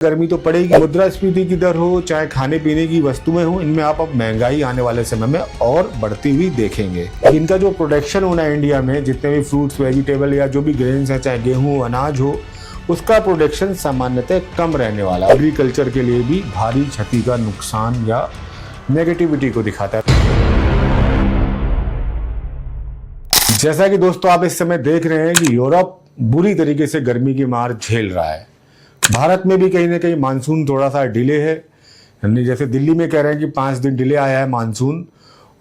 गर्मी तो पड़ेगी। मुद्रास्फीति की दर हो चाहे खाने पीने की वस्तुएं हो, इनमें आप अब महंगाई आने वाले समय में और बढ़ती हुई देखेंगे। इनका जो प्रोडक्शन होना है इंडिया में, जितने भी फ्रूट्स वेजिटेबल या जो भी ग्रेन्स हैं, चाहे गेहूं अनाज हो, उसका प्रोडक्शन सामान्यतः कम रहने वाला। एग्रीकल्चर के लिए भी भारी क्षति का नुकसान या नेगेटिविटी को दिखाता है। जैसा कि दोस्तों आप इस समय देख रहे हैं कि यूरोप बुरी तरीके से गर्मी की मार झेल रहा है। भारत में भी कहीं ना कहीं मानसून थोड़ा सा डिले है, यानी जैसे दिल्ली में कह रहे हैं कि 5 दिन डिले आया है मानसून,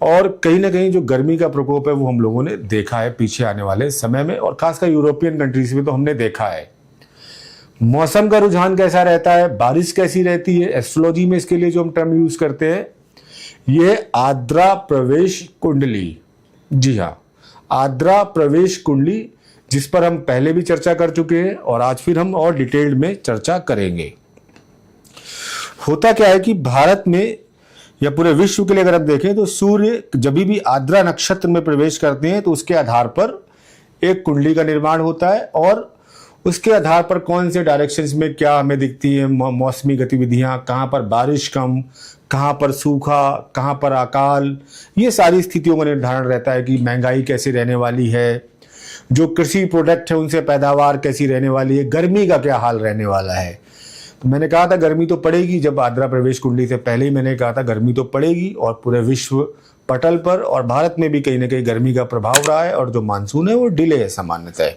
और कहीं ना कहीं जो गर्मी का प्रकोप है वो हम लोगों ने देखा है पीछे आने वाले समय में, और खासकर यूरोपियन कंट्रीज में तो हमने देखा है। मौसम का रुझान कैसा रहता है, बारिश कैसी रहती है, एस्ट्रोलॉजी में इसके लिए जो हम टर्म यूज करते हैं ये आर्द्रा प्रवेश कुंडली। जी हाँ, आर्द्रा प्रवेश कुंडली, जिस पर हम पहले भी चर्चा कर चुके हैं और आज फिर हम और डिटेल्ड में चर्चा करेंगे। होता क्या है कि भारत में या पूरे विश्व के लिए अगर हम देखें तो सूर्य जब भी आर्द्रा नक्षत्र में प्रवेश करते हैं तो उसके आधार पर एक कुंडली का निर्माण होता है, और उसके आधार पर कौन से डायरेक्शंस में क्या हमें दिखती है मौसमी गतिविधियां, कहाँ पर बारिश कम, कहाँ पर सूखा, कहाँ पर अकाल, ये सारी स्थितियों का निर्धारण रहता है कि महंगाई कैसी रहने वाली है, जो कृषि प्रोडक्ट है उनसे पैदावार कैसी रहने वाली है, गर्मी का क्या हाल रहने वाला है। तो मैंने कहा था गर्मी तो पड़ेगी, जब आर्द्रा प्रवेश कुंडली से पहले ही मैंने कहा था गर्मी तो पड़ेगी, और पूरे विश्व पटल पर और भारत में भी कहीं ना कहीं गर्मी का प्रभाव रहा है, और जो मानसून है वो डिले है सामान्यतः।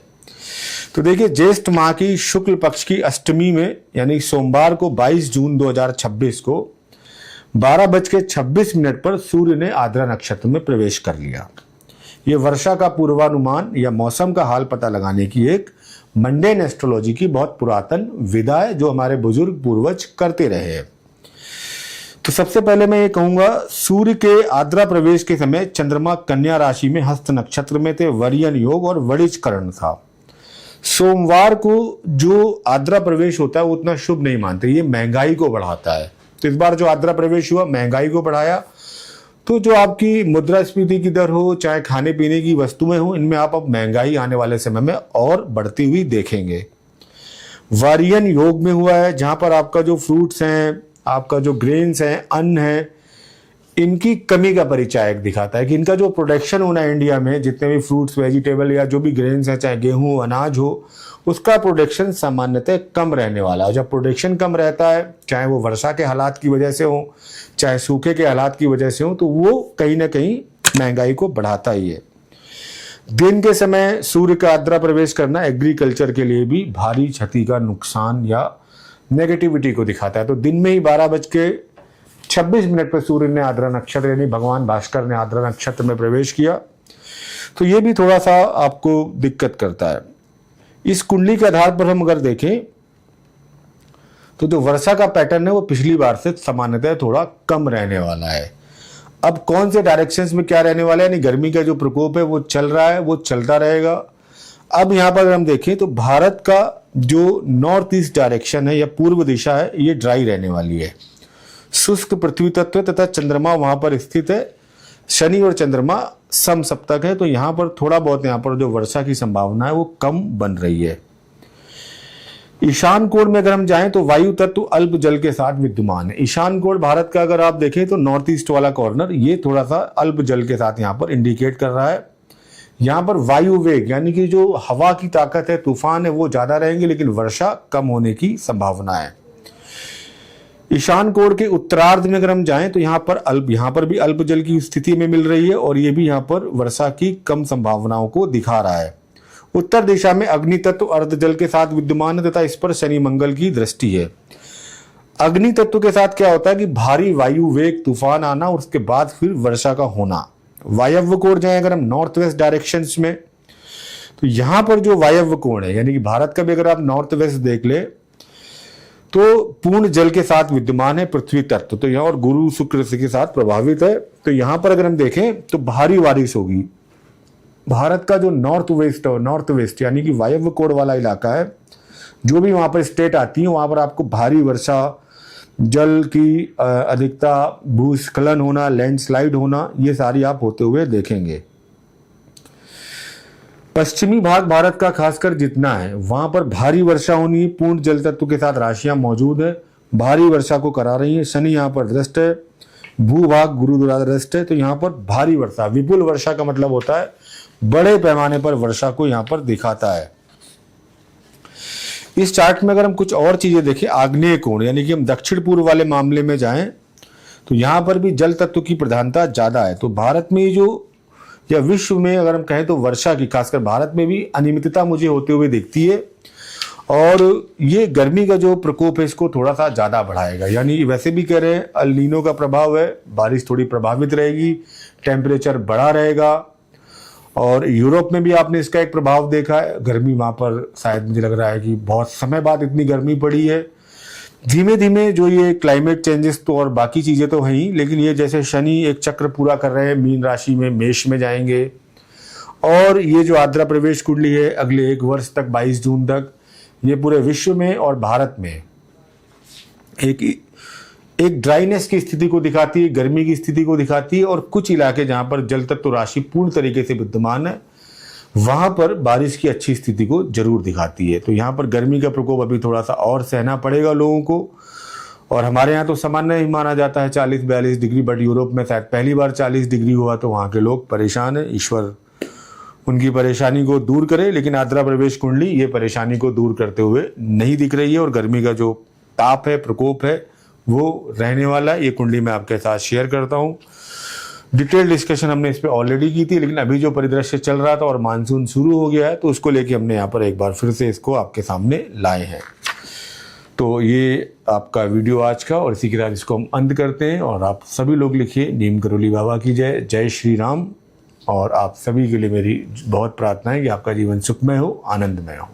तो देखिए, ज्येष्ठ माह की शुक्ल पक्ष की अष्टमी में यानी सोमवार को 22 जून 2026 को 12:26 पर सूर्य ने आर्द्रा नक्षत्र में प्रवेश कर लिया। ये वर्षा का पूर्वानुमान या मौसम का हाल पता लगाने की एक मंडेन एस्ट्रोलॉजी की बहुत पुरातन विधा है, जो हमारे बुजुर्ग पूर्वज करते रहे हैं। तो सबसे पहले मैं ये कहूंगा, सूर्य के आर्द्रा प्रवेश के समय चंद्रमा कन्या राशि में हस्त नक्षत्र में थे, वरियन योग और वणिज करण था। सोमवार को जो आर्द्रा प्रवेश होता है वो उतना शुभ नहीं मानते, ये महंगाई को बढ़ाता है। तो इस बार जो आर्द्रा प्रवेश हुआ महंगाई को बढ़ाया। तो जो आपकी मुद्रास्फीति की दर हो चाहे खाने पीने की वस्तुएं हो, इनमें आप अब महंगाई आने वाले समय में और बढ़ती हुई देखेंगे। वारियन योग में हुआ है, जहां पर आपका जो फ्रूट्स हैं, आपका जो ग्रेन्स हैं, अन्न है, इनकी कमी का परिचायक दिखाता है कि इनका जो प्रोडक्शन होना है इंडिया में, जितने भी फ्रूट्स वेजिटेबल या जो भी ग्रेन्स हैं, चाहे गेहूं अनाज हो, उसका प्रोडक्शन सामान्यतः कम रहने वाला है। जब प्रोडक्शन कम रहता है, चाहे वो वर्षा के हालात की वजह से हो चाहे सूखे के हालात की वजह से हो, तो वो कहीं ना कहीं महंगाई को बढ़ाता ही है। दिन के समय सूर्य का आर्द्रा प्रवेश करना एग्रीकल्चर के लिए भी भारी क्षति का नुकसान या नेगेटिविटी को दिखाता है। तो दिन में ही 12:26 पर सूर्य ने आर्द्रा नक्षत्र यानी भगवान भास्कर ने आर्द्रा नक्षत्र में प्रवेश किया, तो ये भी थोड़ा सा आपको दिक्कत करता है। इस कुंडली के आधार पर हम अगर देखें तो जो वर्षा का पैटर्न है वो पिछली बार से सामान्यतः थोड़ा कम रहने वाला है। अब कौन से डायरेक्शंस में क्या रहने वाला है, यानी गर्मी का जो प्रकोप है वो चल रहा है, वो चलता रहेगा। अब यहाँ पर अगर हम देखें तो भारत का जो नॉर्थ ईस्ट डायरेक्शन है या पूर्व दिशा है, ये ड्राई रहने वाली है। शुष्क पृथ्वी तत्व है तथा चंद्रमा वहां पर स्थित है। शनि और चंद्रमा समसप्तक है, तो यहाँ पर थोड़ा बहुत यहाँ पर जो वर्षा की संभावना है वो कम बन रही है। ईशान कोण में अगर हम जाएं तो वायु तत्व अल्प जल के साथ विद्यमान है। ईशान कोण भारत का अगर आप देखें तो नॉर्थ ईस्ट वाला कॉर्नर, ये थोड़ा सा अल्प जल के साथ यहाँ पर इंडिकेट कर रहा है। यहाँ पर वायु वेग यानी कि जो हवा की ताकत है, तूफान है, वो ज्यादा रहेंगे, लेकिन वर्षा कम होने की संभावना है। ईशान कोण के उत्तरार्ध में अगर हम जाएं तो यहाँ पर भी अल्प जल की स्थिति में मिल रही है, और ये भी यहाँ पर वर्षा की कम संभावनाओं को दिखा रहा है। उत्तर दिशा में अग्नि तत्व अर्ध जल के साथ विद्यमान है तथा इस पर शनि मंगल की दृष्टि है। अग्नि तत्व के साथ क्या होता है कि भारी वायु वेग, तूफान आना और उसके बाद फिर वर्षा का होना। वायव्य कोण जाए अगर हम नॉर्थ वेस्ट डायरेक्शन में, तो यहाँ पर जो वायव्य कोण है यानी कि भारत का भी अगर आप नॉर्थ वेस्ट देख ले तो पूर्ण जल के साथ विद्यमान है पृथ्वी तत्व, तो यहाँ और गुरु शुक्र के साथ प्रभावित है। तो यहाँ पर अगर हम देखें तो भारी बारिश होगी। भारत का जो नॉर्थ वेस्ट यानी कि वायव्य कोण वाला इलाका है, जो भी वहां पर स्टेट आती है, वहां पर आपको भारी वर्षा, जल की अधिकता, भूस्खलन होना, लैंडस्लाइड होना, ये सारी आप होते हुए देखेंगे। पश्चिमी भाग भारत का खासकर जितना है वहां पर भारी वर्षा होनी, पूर्ण जल तत्व के साथ राशियां मौजूद है, भारी वर्षा को करा रही है। शनि यहाँ पर दृष्ट है, भूभाग गुरु द्वारा दृष्ट है, तो यहाँ पर भारी वर्षा, विपुल वर्षा का मतलब होता है बड़े पैमाने पर वर्षा को यहाँ पर दिखाता है। इस चार्ट में अगर हम कुछ और चीजें देखें, आग्नेय कोण यानी कि हम दक्षिण पूर्व वाले मामले में जाएं तो यहाँ पर भी जल तत्व की प्रधानता ज्यादा है। तो भारत में जो या विश्व में अगर हम कहें तो वर्षा की, खासकर भारत में भी अनियमितता मुझे होते हुए दिखती है, और ये गर्मी का जो प्रकोप है इसको थोड़ा सा ज्यादा बढ़ाएगा। यानी वैसे भी कह रहे हैं अल नीनो का प्रभाव है, बारिश थोड़ी प्रभावित रहेगी, टेम्परेचर बढ़ा रहेगा। और यूरोप में भी आपने इसका एक प्रभाव देखा है, गर्मी वहां पर शायद मुझे लग रहा है कि बहुत समय बाद इतनी गर्मी पड़ी है। धीमे धीमे जो ये क्लाइमेट चेंजेस तो और बाकी चीजें तो हैं ही, लेकिन ये जैसे शनि एक चक्र पूरा कर रहे हैं, मीन राशि में मेष में जाएंगे, और ये जो आर्द्रा प्रवेश कुंडली है अगले 1 वर्ष तक 22 जून तक ये पूरे विश्व में और भारत में एक ड्राइनेस की स्थिति को दिखाती है, गर्मी की स्थिति को दिखाती है, और कुछ इलाके जहां पर जल तत्व राशि पूर्ण तरीके से विद्यमान है वहां पर बारिश की अच्छी स्थिति को जरूर दिखाती है। तो यहाँ पर गर्मी का प्रकोप अभी थोड़ा सा और सहना पड़ेगा लोगों को, और हमारे यहाँ तो सामान्य ही माना जाता है 40-42 डिग्री, बट यूरोप में शायद पहली बार 40 डिग्री हुआ तो वहाँ के लोग परेशान हैं। ईश्वर उनकी परेशानी को दूर करे, लेकिन आर्द्रा प्रवेश कुंडली ये परेशानी को दूर करते हुए नहीं दिख रही है, और गर्मी का जो ताप है, प्रकोप है, वो रहने वाला है। ये कुंडली मैं आपके साथ शेयर करता हूँ। डिटेल डिस्कशन हमने इस पर ऑलरेडी की थी, लेकिन अभी जो परिदृश्य चल रहा था और मानसून शुरू हो गया है तो उसको लेके हमने यहाँ पर एक बार फिर से इसको आपके सामने लाए हैं। तो ये आपका वीडियो आज का, और इसी के साथ इसको हम अंत करते हैं। और आप सभी लोग लिखिए नीम करोली बाबा की जय, जय श्री राम। और आप सभी के लिए मेरी बहुत प्रार्थना है कि आपका जीवन सुखमय हो, आनंदमय हो।